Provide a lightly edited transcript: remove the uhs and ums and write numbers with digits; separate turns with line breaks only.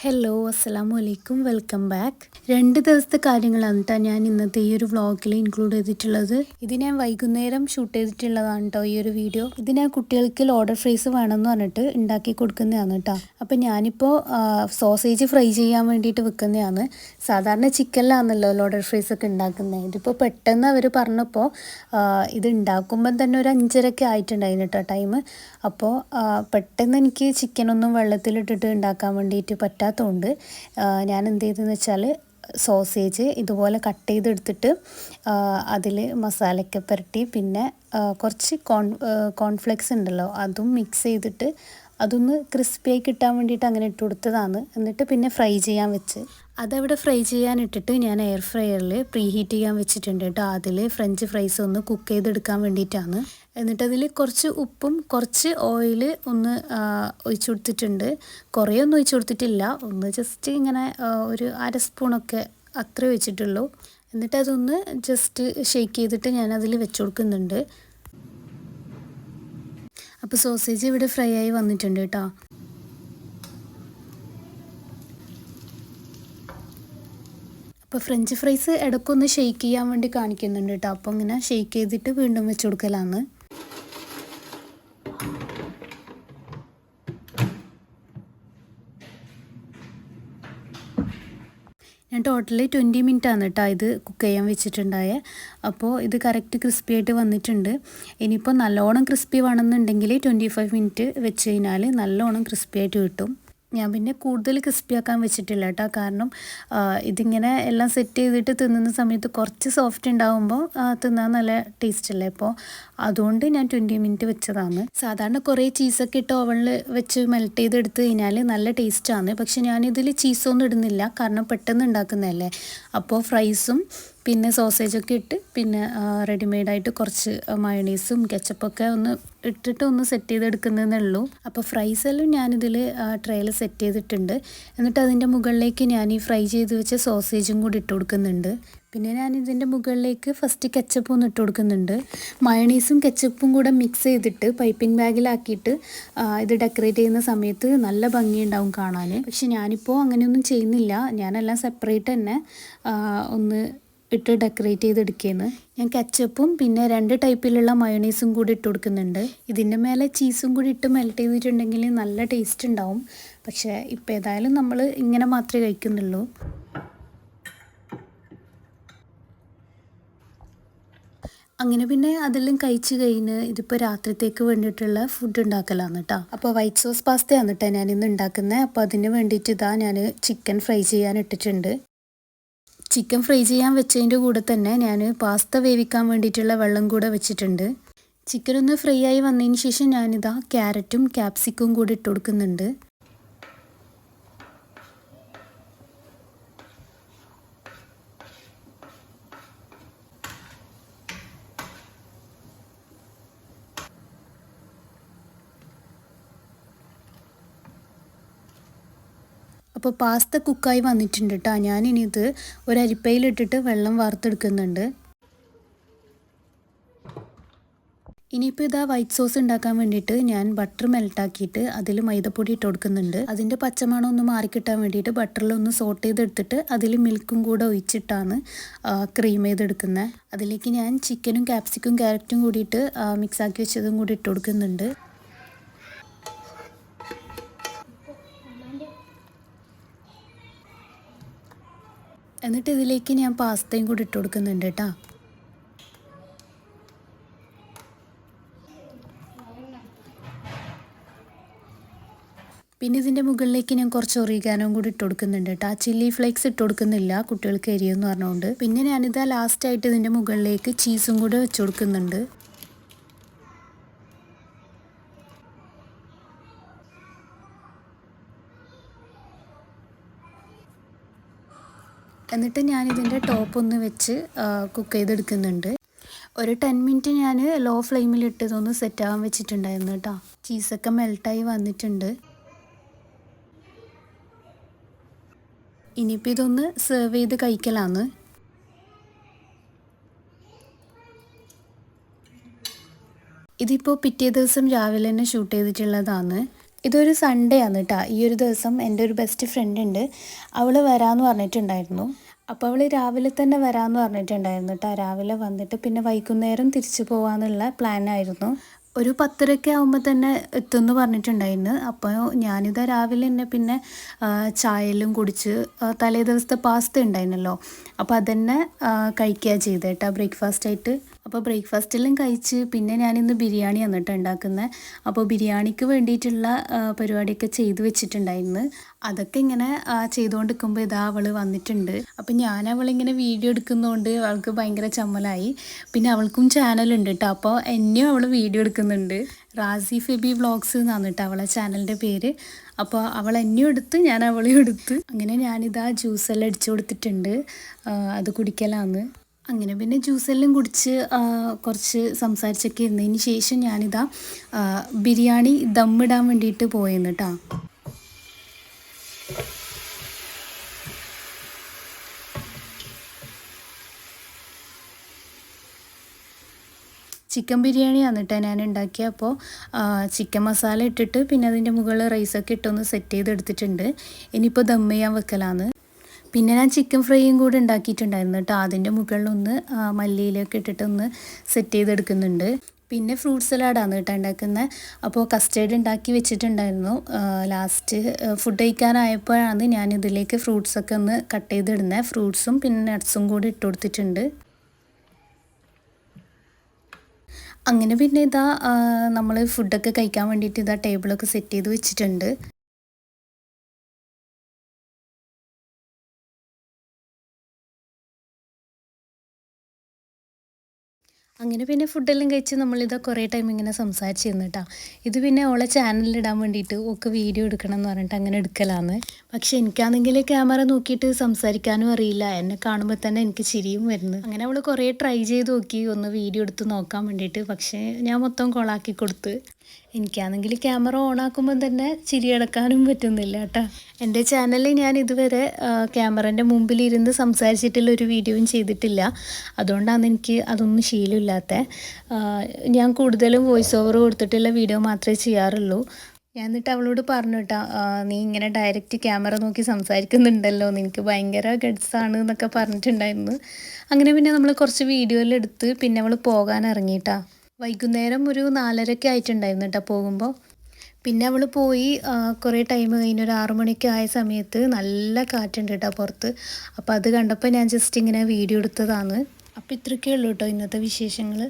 Hello അസ്സലാമു അലൈക്കും welcome back. 2 ദിവസത്തെ കാര്യങ്ങളാണ് കേട്ടോ ഞാൻ ഇന്നത്തെ ഈ ഒരു വ്ളോഗിൽ ഇൻക്ലൂഡ് ചെയ്തിട്ടുള്ളത്. ഇത് ഞാൻ വൈകുന്നേരം ഷൂട്ട് ചെയ്തിട്ടുള്ളതാണ് കേട്ടോ ഈ ഒരു വീഡിയോ. ഇത് ഞാൻ കുട്ടികൾക്ക് ലോഡർ ഫ്രൈസ് വേണമെന്ന് പറഞ്ഞിട്ട് ഉണ്ടാക്കി കൊടുക്കുന്നതാണ് കേട്ടോ. അപ്പം ഞാനിപ്പോൾ സോസേജ് ഫ്രൈ ചെയ്യാൻ വേണ്ടിയിട്ട് വെക്കുന്നതാണ്. സാധാരണ ചിക്കനിലാണല്ലോ ലോഡർ ഫ്രൈസ് ഒക്കെ ഉണ്ടാക്കുന്നത്. ഇതിപ്പോൾ പെട്ടെന്ന് അവർ പറഞ്ഞപ്പോൾ ഇത് ഉണ്ടാക്കുമ്പം തന്നെ ഒരു 5:30 ആയിട്ടുണ്ടായിരുന്നു കേട്ടോ ടൈം. അപ്പോൾ പെട്ടെന്ന് എനിക്ക് ചിക്കനൊന്നും വെള്ളത്തിലിട്ടിട്ട് ഉണ്ടാക്കാൻ വേണ്ടിയിട്ട് പറ്റാത്തതുകൊണ്ട് ഞാൻ എന്ത് ചെയ്തതെന്ന് വെച്ചാൽ സോസേജ് ഇതുപോലെ കട്ട് ചെയ്തെടുത്തിട്ട് അതിൽ മസാലയൊക്കെ പുരട്ടി പിന്നെ കുറച്ച് കോൺഫ്ലെക്സ് ഉണ്ടല്ലോ അതും മിക്സ് ചെയ്തിട്ട് അതൊന്ന് ക്രിസ്പിയായി കിട്ടാൻ വേണ്ടിയിട്ട് അങ്ങനെ ഇട്ട് കൊടുത്തതാണ്. എന്നിട്ട് പിന്നെ ഫ്രൈ ചെയ്യാൻ വെച്ച് അതവിടെ ഫ്രൈ ചെയ്യാൻ ഇട്ടിട്ട് ഞാൻ എയർ ഫ്രയറിൽ പ്രീ ഹീറ്റ് ചെയ്യാൻ വെച്ചിട്ടുണ്ട് കേട്ടോ. അതിൽ ഫ്രഞ്ച് ഫ്രൈസ് ഒന്ന് കുക്ക് ചെയ്തെടുക്കാൻ വേണ്ടിയിട്ടാണ്. എന്നിട്ട് അതിൽ കുറച്ച് ഉപ്പും കുറച്ച് ഓയിൽ ഒന്ന് ഒഴിച്ചു കൊടുത്തിട്ടുണ്ട്. കുറേ ഒന്നും ഒഴിച്ചു കൊടുത്തിട്ടില്ല, ഒന്ന് ജസ്റ്റ് ഇങ്ങനെ ഒരു 1/2 സ്പൂണൊക്കെ അത്രേ ഒഴിച്ചിട്ടുള്ളൂ. എന്നിട്ട് അതൊന്ന് ജസ്റ്റ് ഷേക്ക് ചെയ്തിട്ട് ഞാൻ അതിൽ വെച്ച് കൊടുക്കുന്നുണ്ട്. അപ്പോൾ സോസേജ് ഇവിടെ ഫ്രൈ ആയി വന്നിട്ടുണ്ട് കേട്ടോ. അപ്പോൾ ഫ്രഞ്ച് ഫ്രൈസ് ഇടയ്ക്കൊന്ന് ഷെയ്ക്ക് ചെയ്യാൻ വേണ്ടി കാണിക്കുന്നുണ്ട് കേട്ടോ. അപ്പോൾ ഇങ്ങനെ ഷെയ്ക്ക് ചെയ്തിട്ട് വീണ്ടും വെച്ച് കൊടുക്കലാണ്. ഞാൻ ടോട്ടലി 20 മിനിറ്റാണ് കേട്ടോ ഇത് കുക്ക് ചെയ്യാൻ വെച്ചിട്ടുണ്ടായത്. അപ്പോൾ ഇത് കറക്റ്റ് ക്രിസ്പി ആയിട്ട് വന്നിട്ടുണ്ട്. ഇനിയിപ്പോൾ നല്ലോണം ക്രിസ്പി വേണമെന്നുണ്ടെങ്കിൽ 25 മിനിറ്റ് വെച്ച് കഴിഞ്ഞാൽ നല്ലോണം ക്രിസ്പി ആയിട്ട് കിട്ടും. ഞാൻ പിന്നെ കൂടുതൽ ക്രിസ്പി ആക്കാൻ വെച്ചിട്ടില്ല കേട്ടോ. കാരണം ഇതിങ്ങനെ എല്ലാം സെറ്റ് ചെയ്തിട്ട് തിന്നുന്ന സമയത്ത് കുറച്ച് സോഫ്റ്റ് ഉണ്ടാകുമ്പോൾ തിന്നാൻ നല്ല ടേസ്റ്റ് അല്ലേ. അപ്പോൾ അതുകൊണ്ട് ഞാൻ 20 മിനിറ്റ് വെച്ചതാണ്. സാധാരണ കുറേ ചീസൊക്കെ ഇട്ട് ഓവനിൽ വെച്ച് മെൽറ്റ് ചെയ്തെടുത്ത് കഴിഞ്ഞാൽ നല്ല ടേസ്റ്റാണ്. പക്ഷെ ഞാനിതിൽ ചീസൊന്നും ഇടുന്നില്ല, കാരണം പെട്ടെന്ന് ഉണ്ടാക്കുന്നതല്ലേ. അപ്പോൾ ഫ്രൈസും പിന്നെ സോസേജൊക്കെ ഇട്ട് പിന്നെ റെഡിമെയ്ഡായിട്ട് കുറച്ച് മയോണൈസും കെച്ചപ്പൊക്കെ ഒന്ന് ഇട്ടിട്ട് ഒന്ന് സെറ്റ് ചെയ്തെടുക്കുന്നതേ ഉള്ളൂ. അപ്പോൾ ഫ്രൈസെല്ലാം ഞാനിതിൽ ട്രേയിൽ സെറ്റ് ചെയ്തിട്ടുണ്ട്. എന്നിട്ട് അതിൻ്റെ മുകളിലേക്ക് ഞാൻ ഈ ഫ്രൈ ചെയ്ത് വെച്ച സോസേജും കൂടി ഇട്ട് കൊടുക്കുന്നുണ്ട്. പിന്നെ ഞാൻ ഇതിൻ്റെ മുകളിലേക്ക് ഫസ്റ്റ് കെച്ചപ്പ് ഒന്ന് ഇട്ട് കൊടുക്കുന്നുണ്ട്. മയോണൈസും കെച്ചപ്പും കൂടെ മിക്സ് ചെയ്തിട്ട് പൈപ്പിംഗ് ബാഗിലാക്കിയിട്ട് ഇത് ഡെക്കറേറ്റ് ചെയ്യുന്ന സമയത്ത് നല്ല ഭംഗിയുണ്ടാവും കാണാൻ. പക്ഷെ ഞാനിപ്പോൾ അങ്ങനെയൊന്നും ചെയ്യുന്നില്ല. ഞാനെല്ലാം സെപ്പറേറ്റ് തന്നെ ഒന്ന് ഇട്ട് ഡെക്കറേറ്റ് ചെയ്തെടുക്കുകയാണ്. ഞാൻ കെച്ചപ്പും പിന്നെ 2 ടൈപ്പിലുള്ള മയോണൈസും കൂടി ഇട്ട് കൊടുക്കുന്നുണ്ട്. ഇതിൻ്റെ മേലെ ചീസും കൂടി ഇട്ട് മെൽറ്റ് ചെയ്തിട്ടുണ്ടെങ്കിൽ നല്ല ടേസ്റ്റ് ഉണ്ടാവും. പക്ഷേ ഇപ്പോൾ ഏതായാലും നമ്മൾ ഇങ്ങനെ മാത്രമേ കഴിക്കുന്നുള്ളൂ. അങ്ങനെ പിന്നെ അതെല്ലാം കഴിച്ച് കഴിഞ്ഞ് ഇതിപ്പോൾ രാത്രിത്തേക്ക് വേണ്ടിയിട്ടുള്ള ഫുഡ് ഉണ്ടാക്കലാണ് കേട്ടോ. അപ്പോൾ വൈറ്റ് സോസ് പാസ്തയാണ് കേട്ടോ ഞാനിന്ന് ഉണ്ടാക്കുന്നത്. അപ്പോൾ അതിന് വേണ്ടിയിട്ട് ഇതാ ഞാൻ ചിക്കൻ ഫ്രൈ ചെയ്യാൻ ഇട്ടിട്ടുണ്ട്. ചിക്കൻ ഫ്രൈ ചെയ്യാൻ വെച്ചതിൻ്റെ കൂടെ തന്നെ ഞാൻ പാസ്ത വേവിക്കാൻ വേണ്ടിയിട്ടുള്ള വെള്ളം കൂടെ വെച്ചിട്ടുണ്ട്. ചിക്കൻ ഒന്ന് ഫ്രൈ ആയി വന്നതിന് ശേഷം ഞാനിതാ ക്യാരറ്റും ക്യാപ്സിക്കും കൂടി ഇട്ട് കൊടുക്കുന്നുണ്ട്. അപ്പോൾ പാസ്ത കുക്കായി വന്നിട്ടുണ്ട് കേട്ടോ. ഞാനിനി ഇത് ഒരു അരിപ്പയിലിട്ടിട്ട് വെള്ളം വാർത്തെടുക്കുന്നുണ്ട്. ഇനിയിപ്പോൾ ഇതാ വൈറ്റ് സോസ് ഉണ്ടാക്കാൻ വേണ്ടിയിട്ട് ഞാൻ ബട്ടർ മെൽട്ടാക്കിയിട്ട് അതിൽ മൈദപ്പൊടി ഇട്ട് കൊടുക്കുന്നുണ്ട്. അതിൻ്റെ പച്ചമണം ഒന്ന് മാറിക്കിട്ടാൻ വേണ്ടിയിട്ട് ബട്ടറിലൊന്ന് സോട്ട് ചെയ്തെടുത്തിട്ട് അതിൽ മിൽക്കും കൂടെ ഒഴിച്ചിട്ടാണ് ക്രീം ചെയ്തെടുക്കുന്നത്. അതിലേക്ക് ഞാൻ ചിക്കനും ക്യാപ്സിക്കും ക്യാരറ്റും കൂടിയിട്ട് മിക്സാക്കി വെച്ചതും കൂടി ഇട്ട് കൊടുക്കുന്നുണ്ട്. എന്നിട്ട് ഇതിലേക്ക് ഞാൻ പാസ്തയും കൂടി ഇട്ട് കൊടുക്കുന്നുണ്ട് കേട്ടോ. പിന്നെ ഇതിൻ്റെ മുകളിലേക്ക് ഞാൻ കുറച്ച് ഒറിഗാനോയും കൂടി ഇട്ട് കൊടുക്കുന്നുണ്ട് കേട്ടോ. ചില്ലി ഫ്ലേക്സ് ഇട്ട് കൊടുക്കുന്നില്ല, കുട്ടികൾക്ക് എരിയെന്ന് പറഞ്ഞുകൊണ്ട്. പിന്നെ ഞാനിതാ ലാസ്റ്റായിട്ട് ഇതിൻ്റെ മുകളിലേക്ക് ചീസും കൂടി വെച്ച് കൊടുക്കുന്നുണ്ട്. എന്നിട്ട് ഞാനിതിൻ്റെ ടോപ്പ് ഒന്ന് വെച്ച് കുക്ക് ചെയ്തെടുക്കുന്നുണ്ട്. ഒരു 10 മിനിറ്റ് ഞാൻ ലോ ഫ്ലെയിമിലിട്ട് ഇതൊന്ന് സെറ്റാകാൻ വെച്ചിട്ടുണ്ടായിരുന്നു കേട്ടോ. ചീസൊക്കെ മെൽട്ടായി വന്നിട്ടുണ്ട്. ഇനിയിപ്പോൾ ഇതൊന്ന് സെർവ് ചെയ്ത് കഴിക്കലാണ്. ഇതിപ്പോൾ പിറ്റേ ദിവസം രാവിലെ തന്നെ ഷൂട്ട് ചെയ്തിട്ടുള്ളതാണ്. ഇതൊരു സൺഡേ ആണ് കേട്ടോ. ഈ ഒരു ദിവസം എൻ്റെ ഒരു ബെസ്റ്റ് ഫ്രണ്ട് ഉണ്ട്, അവൾ വരാമെന്ന് പറഞ്ഞിട്ടുണ്ടായിരുന്നു. അപ്പോൾ അവൾ രാവിലെ തന്നെ വരാമെന്ന് പറഞ്ഞിട്ടുണ്ടായിരുന്നു കേട്ടോ. രാവിലെ വന്നിട്ട് പിന്നെ വൈകുന്നേരം തിരിച്ചു പോകാമെന്നുള്ള പ്ലാനായിരുന്നു. ഒരു 10:30 ആകുമ്പോൾ തന്നെ എത്തുമെന്ന് പറഞ്ഞിട്ടുണ്ടായിരുന്നു. അപ്പോൾ ഞാനിതാ രാവിലെ തന്നെ പിന്നെ ചായയെല്ലാം കുടിച്ച് തലേ ദിവസത്തെ പാസ്ത ഉണ്ടായിരുന്നല്ലോ, അപ്പോൾ അതന്നെ കഴിക്കുക ചെയ്തത് കേട്ടോ ബ്രേക്ക്ഫാസ്റ്റായിട്ട്. അപ്പോൾ ബ്രേക്ക്ഫാസ്റ്റെല്ലാം കഴിച്ച് പിന്നെ ഞാനിന്ന് ബിരിയാണി വന്നിട്ട് ഉണ്ടാക്കുന്നത്. അപ്പോൾ ബിരിയാണിക്ക് വേണ്ടിയിട്ടുള്ള പരിപാടിയൊക്കെ ചെയ്ത് വെച്ചിട്ടുണ്ടായിരുന്നു. അതൊക്കെ ഇങ്ങനെ ചെയ്തുകൊണ്ടിരിക്കുമ്പോൾ ഇതാ അവൾ വന്നിട്ടുണ്ട്. അപ്പോൾ ഞാൻ അവളിങ്ങനെ വീഡിയോ എടുക്കുന്നതുകൊണ്ട് അവൾക്ക് ഭയങ്കര ചമ്മലായി. പിന്നെ അവൾക്കും ചാനലുണ്ട് കേട്ടോ, അപ്പോൾ എന്നെയും അവൾ വീഡിയോ എടുക്കുന്നുണ്ട്. റാസി ഫെബി വ്ളോഗ്സ് എന്നാണ് കേട്ടോ അവളെ ചാനലിൻ്റെ പേര്. അപ്പോൾ അവൾ എന്നെയും എടുത്ത് ഞാൻ അവളെയും എടുത്ത് അങ്ങനെ ഞാനിതാ ജ്യൂസെല്ലാം അടിച്ചു കൊടുത്തിട്ടുണ്ട്, അത് കുടിക്കലാന്ന്. അങ്ങനെ പിന്നെ ജ്യൂസെല്ലാം കുടിച്ച് കുറച്ച് സംസാരിച്ചൊക്കെ ഇരുന്നതിന് ശേഷം ഞാനിതാ ബിരിയാണി ദമ്മിടാൻ വേണ്ടിയിട്ട് പോയെന്ന് കേട്ടോ. ചിക്കൻ ബിരിയാണിയാണ് കേട്ടോ ഞാൻ ഉണ്ടാക്കിയ. അപ്പോൾ ചിക്കൻ മസാല ഇട്ടിട്ട് പിന്നെ അതിൻ്റെ മുകളിൽ റൈസൊക്കെ ഇട്ടൊന്ന് സെറ്റ് ചെയ്തെടുത്തിട്ടുണ്ട്. ഇനിയിപ്പോൾ ദം ചെയ്യാൻ വെക്കലാന്ന്. പിന്നെ ഞാൻ ചിക്കൻ ഫ്രൈയും കൂടെ ഉണ്ടാക്കിയിട്ടുണ്ടായിരുന്നു കേട്ടോ. അതിൻ്റെ മുകളിലൊന്ന് മല്ലിയിലൊക്കെ ഇട്ടിട്ടൊന്ന് സെറ്റ് ചെയ്തെടുക്കുന്നുണ്ട്. പിന്നെ ഫ്രൂട്ട് സലാഡാണ് കേട്ടോ ഉണ്ടാക്കുന്നത്. അപ്പോൾ കസ്റ്റേർഡ് ഉണ്ടാക്കി വെച്ചിട്ടുണ്ടായിരുന്നു. ലാസ്റ്റ് ഫുഡ് കഴിക്കാനായപ്പോഴാണ് ഞാൻ ഇതിലേക്ക് ഫ്രൂട്ട്സൊക്കെ ഒന്ന് കട്ട് ചെയ്തിടുന്നത്. ഫ്രൂട്ട്സും പിന്നെ നട്ട്സും കൂടി ഇട്ട് കൊടുത്തിട്ടുണ്ട്. അങ്ങനെ പിന്നെ ഇതാ നമ്മൾ ഫുഡൊക്കെ കഴിക്കാൻ വേണ്ടിയിട്ട് ഇതാ ടേബിളൊക്കെ സെറ്റ് ചെയ്ത് വെച്ചിട്ടുണ്ട്. അങ്ങനെ പിന്നെ ഫുഡെല്ലാം കഴിച്ച് നമ്മളിതാ കുറേ ടൈം ഇങ്ങനെ സംസാരിച്ചിരുന്നു കേട്ടോ. ഇത് പിന്നെ ഓളെ ചാനലിലിടാൻ വേണ്ടിയിട്ട് ഒക്കെ വീഡിയോ എടുക്കണം എന്ന് പറഞ്ഞിട്ട് അങ്ങനെ എടുക്കലാന്ന്. പക്ഷെ എനിക്കാണെങ്കിൽ ക്യാമറ നോക്കിയിട്ട് സംസാരിക്കാനും അറിയില്ല. എന്നെ കാണുമ്പോൾ തന്നെ എനിക്ക് ചിരിയും വരുന്നു. അങ്ങനെ അവൾ കുറേ ട്രൈ ചെയ്ത് നോക്കി ഒന്ന് വീഡിയോ എടുത്ത് നോക്കാൻ വേണ്ടിയിട്ട്. പക്ഷേ ഞാൻ മൊത്തം കൊളാക്കി കൊടുത്ത്. എനിക്കാണെങ്കിൽ ക്യാമറ ഓണാക്കുമ്പോൾ തന്നെ ചിരി അടക്കാനും പറ്റുന്നില്ല കേട്ടോ. എൻ്റെ ചാനലിൽ ഞാൻ ഇതുവരെ ക്യാമറേൻ്റെ മുമ്പിലിരുന്ന് സംസാരിച്ചിട്ടുള്ള ഒരു വീഡിയോയും ചെയ്തിട്ടില്ല. അതുകൊണ്ടാണ് എനിക്ക് അതൊന്നും ശീലമില്ലാത്തത്. ഞാൻ കൂടുതലും വോയിസ് ഓവർ കൊടുത്തിട്ടുള്ള വീഡിയോ മാത്രമേ ചെയ്യാറുള്ളൂ. ഞാൻ എന്നിട്ട് അവളോട് പറഞ്ഞു കേട്ടോ, നീ ഇങ്ങനെ ഡയറക്റ്റ് ക്യാമറ നോക്കി സംസാരിക്കുന്നുണ്ടല്ലോ, നിനക്ക് ഭയങ്കര ഗഡ്സാണ് എന്നൊക്കെ പറഞ്ഞിട്ടുണ്ടായിരുന്നു. അങ്ങനെ പിന്നെ നമ്മൾ കുറച്ച് വീഡിയോയെല്ലാം എടുത്ത് പിന്നെ അവൾ പോകാൻ ഇറങ്ങിയിട്ടാ. വൈകുന്നേരം ഒരു 4:30 ആയിട്ടുണ്ടായിരുന്നു കേട്ടോ പോകുമ്പോൾ. പിന്നെ അവൾ പോയി കുറേ ടൈം കഴിഞ്ഞ് ഒരു 6 മണിയൊക്കെ ആയ സമയത്ത് നല്ല കാറ്റുണ്ട് കേട്ടോ പുറത്ത്. അപ്പോൾ അത് കണ്ടപ്പോൾ ഞാൻ ജസ്റ്റ് ഇങ്ങനെ വീഡിയോ എടുത്തതാണ്. അപ്പോൾ ഇത്രയൊക്കെ ഉള്ളൂ കേട്ടോ ഇന്നത്തെ വിശേഷങ്ങൾ.